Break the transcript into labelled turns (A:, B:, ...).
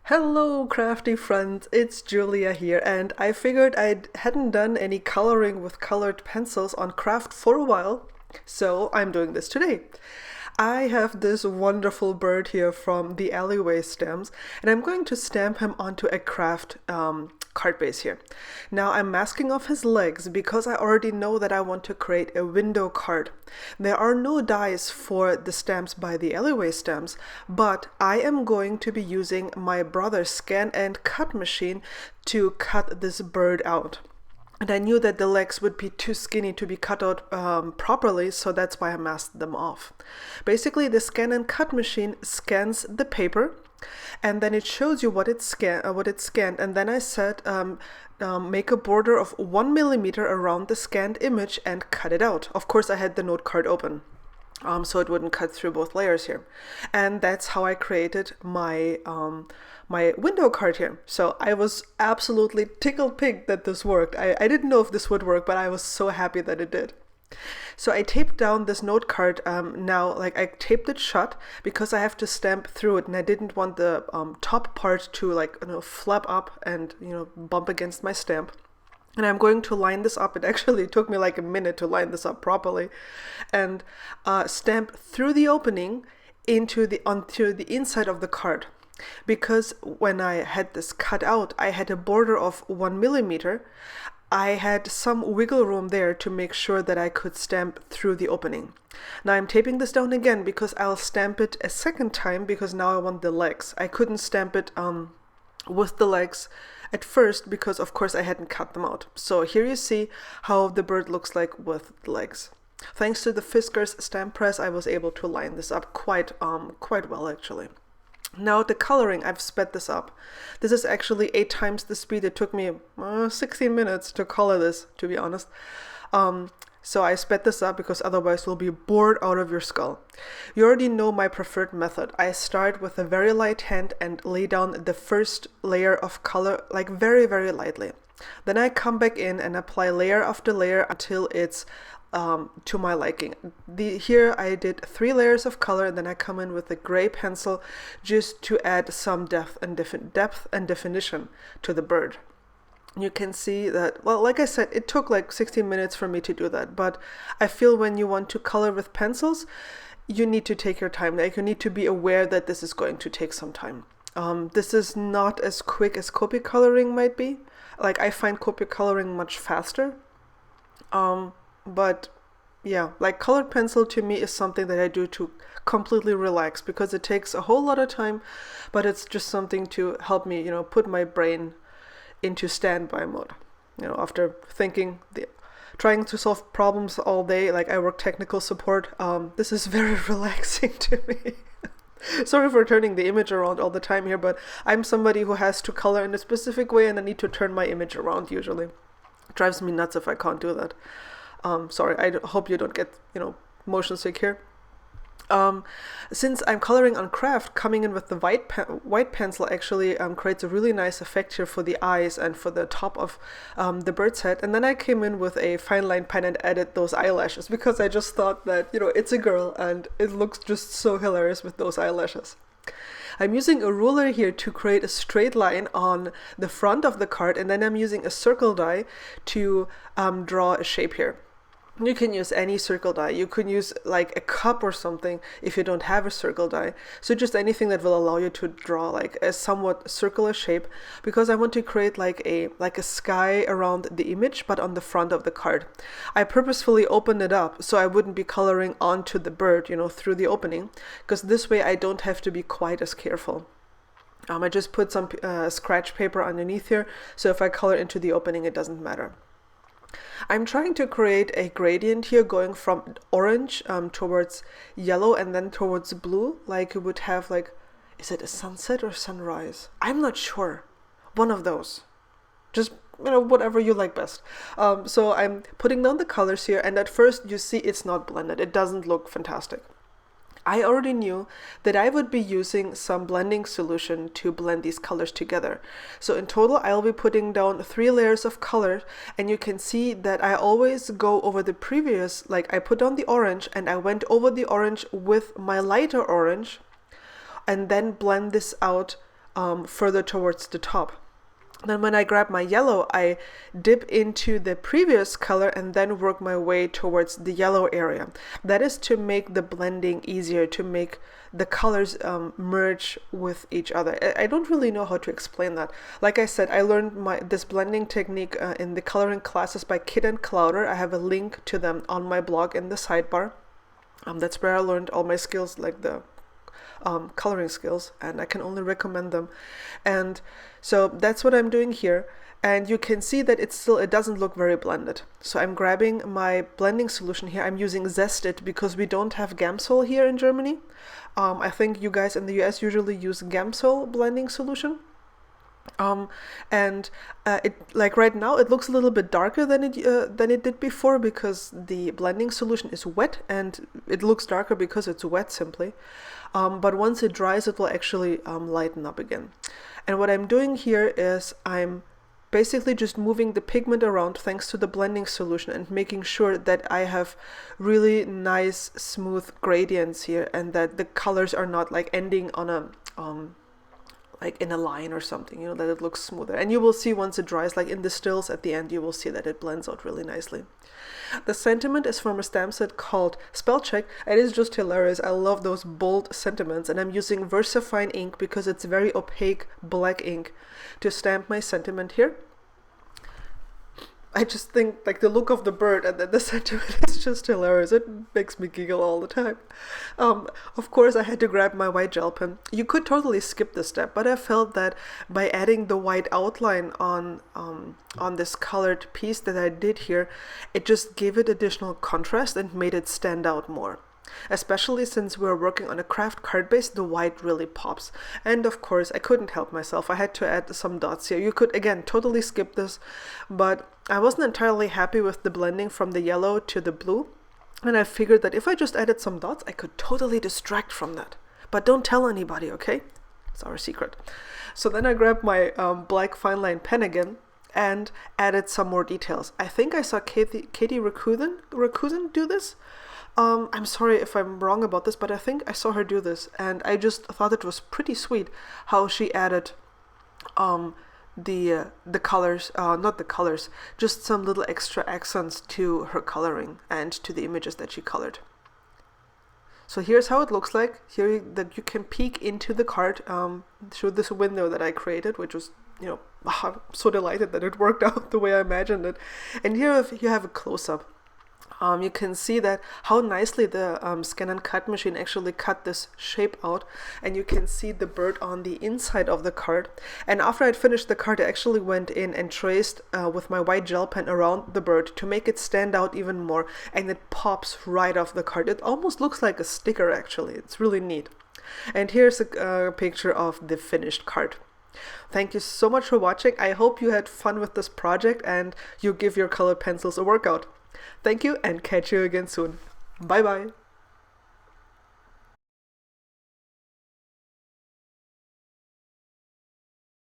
A: Hello, crafty friends, it's Julia here, and I figured I hadn't done any coloring with colored pencils on Kraft for a while, so I'm doing this today. I have this wonderful bird here from the Alleyway Stamps, and I'm going to stamp him onto a Kraft card base here. Now I'm masking off his legs because I already know that I want to create a window card. There are no dies for the stamps by the Alleyway Stamps, but I am going to be using my brother's scan and cut machine to cut this bird out. And I knew that the legs would be too skinny to be cut out properly, so that's why I masked them off. Basically, the scan and cut machine scans the paper, and then it shows you what it scanned. And then I said, make a border of 1 millimeter around the scanned image and cut it out. Of course, I had the note card open. So it wouldn't cut through both layers here. And that's how I created my my window card here. So I was absolutely tickled pink that this worked. I didn't know if this would work, but I was so happy that it did. So I taped down this note card now, like I taped it shut because I have to stamp through it, and I didn't want the top part to flap up and bump against my stamp. And I'm going to line this up. It actually took me like a minute to line this up properly, and stamp through the opening onto the inside of the card. Because when I had this cut out, I had a border of 1 millimeter. I had some wiggle room there to make sure that I could stamp through the opening. Now I'm taping this down again because I'll stamp it a second time because now I want the legs. I couldn't stamp it with the legs at first because of course I hadn't cut them out. So here you see how the bird looks like with the legs. Thanks to the Fisker's stamp press, I was able to line this up quite well actually. Now the coloring, I've sped this up. This is actually 8 times the speed. It took me 16 minutes to color this, to be honest. So I sped this up because otherwise you'll be bored out of your skull. You already know my preferred method. I start with a very light hand and lay down the first layer of color like very, very lightly. Then I come back in and apply layer after layer until it's to my liking. Here I did 3 layers of color, and then I come in with a gray pencil just to add some depth and definition to the bird. You can see that, well, like I said, it took like 16 minutes for me to do that, but I feel when you want to color with pencils, you need to take your time. Like, you need to be aware that this is going to take some time. This is not as quick as copy coloring might be. Like, I find copy coloring much faster. But yeah, like colored pencil to me is something that I do to completely relax because it takes a whole lot of time, but it's just something to help me, put my brain into standby mode. After trying to solve problems all day, like I work technical support, this is very relaxing to me. Sorry for turning the image around all the time here, but I'm somebody who has to color in a specific way and I need to turn my image around usually. It drives me nuts if I can't do that. Sorry, I hope you don't get, motion sick here. Since I'm coloring on Kraft, coming in with the white pencil actually creates a really nice effect here for the eyes and for the top of the bird's head. And then I came in with a fine line pen and added those eyelashes because I just thought that, it's a girl and it looks just so hilarious with those eyelashes. I'm using a ruler here to create a straight line on the front of the card, and then I'm using a circle die to draw a shape here. You can use any circle die. You could use like a cup or something if you don't have a circle die. So just anything that will allow you to draw like a somewhat circular shape, because I want to create like a sky around the image, but on the front of the card. I purposefully opened it up so I wouldn't be coloring onto the bird, through the opening, because this way I don't have to be quite as careful. I just put some scratch paper underneath here, so if I color into the opening, it doesn't matter. I'm trying to create a gradient here going from orange towards yellow and then towards blue, like you would have is it a sunset or sunrise? I'm not sure. One of those. Just, whatever you like best. So I'm putting down the colors here, and at first you see it's not blended. It doesn't look fantastic. I already knew that I would be using some blending solution to blend these colors together. So in total, I'll be putting down 3 layers of color, and you can see that I always go over the previous, I put down the orange and I went over the orange with my lighter orange and then blend this out further towards the top. Then when I grab my yellow, I dip into the previous color and then work my way towards the yellow area. That is to make the blending easier, to make the colors merge with each other. I don't really know how to explain that. Like I said, I learned this blending technique in the coloring classes by Kit and Clowder. I have a link to them on my blog in the sidebar. That's where I learned all my skills, like the coloring skills, and I can only recommend them. And so that's what I'm doing here, and you can see that it doesn't look very blended. So I'm grabbing my blending solution here. I'm using Zested because we don't have Gamsol here in Germany. I think you guys in the US usually use Gamsol blending solution. Like right now it looks a little bit darker than it did before, because the blending solution is wet, and it looks darker because it's wet simply. But once it dries, it will actually lighten up again. And what I'm doing here is I'm basically just moving the pigment around thanks to the blending solution and making sure that I have really nice smooth gradients here, and that the colors are not like ending on a like in a line or something, you know, that it looks smoother. And you will see once it dries, like in the stills at the end, you will see that it blends out really nicely. The sentiment is from a stamp set called Spell Check. It is just hilarious. I love those bold sentiments, and I'm using VersaFine ink because it's very opaque black ink to stamp my sentiment here. I just think like the look of the bird and then the sentiment is just hilarious. It makes me giggle all the time. Of course, I had to grab my white gel pen. You could totally skip this step, but I felt that by adding the white outline on this colored piece that I did here, it just gave it additional contrast and made it stand out more. Especially since we're working on a Kraft card base, the white really pops. And of course, I couldn't help myself. I had to add some dots here. You could, again, totally skip this, but I wasn't entirely happy with the blending from the yellow to the blue. And I figured that if I just added some dots, I could totally distract from that. But don't tell anybody, okay? It's our secret. So then I grabbed my black fine line pen again and added some more details. I think I saw Katie Rakusen do this. I'm sorry if I'm wrong about this, but I think I saw her do this, and I just thought it was pretty sweet how she added the colors, not the colors, just some little extra accents to her coloring and to the images that she colored. So here's how it looks like. Here that you can peek into the card through this window that I created, which was, you know, I'm so delighted that it worked out the way I imagined it. And here you have a close-up. You can see that how nicely the scan and cut machine actually cut this shape out, and you can see the bird on the inside of the card. And after I'd finished the card, I actually went in and traced with my white gel pen around the bird to make it stand out even more, and it pops right off the card. It almost looks like a sticker actually. It's really neat. And here's a picture of the finished card. Thank you so much for watching. I hope you had fun with this project and you give your colored pencils a workout. Thank you, and catch you again soon. Bye bye.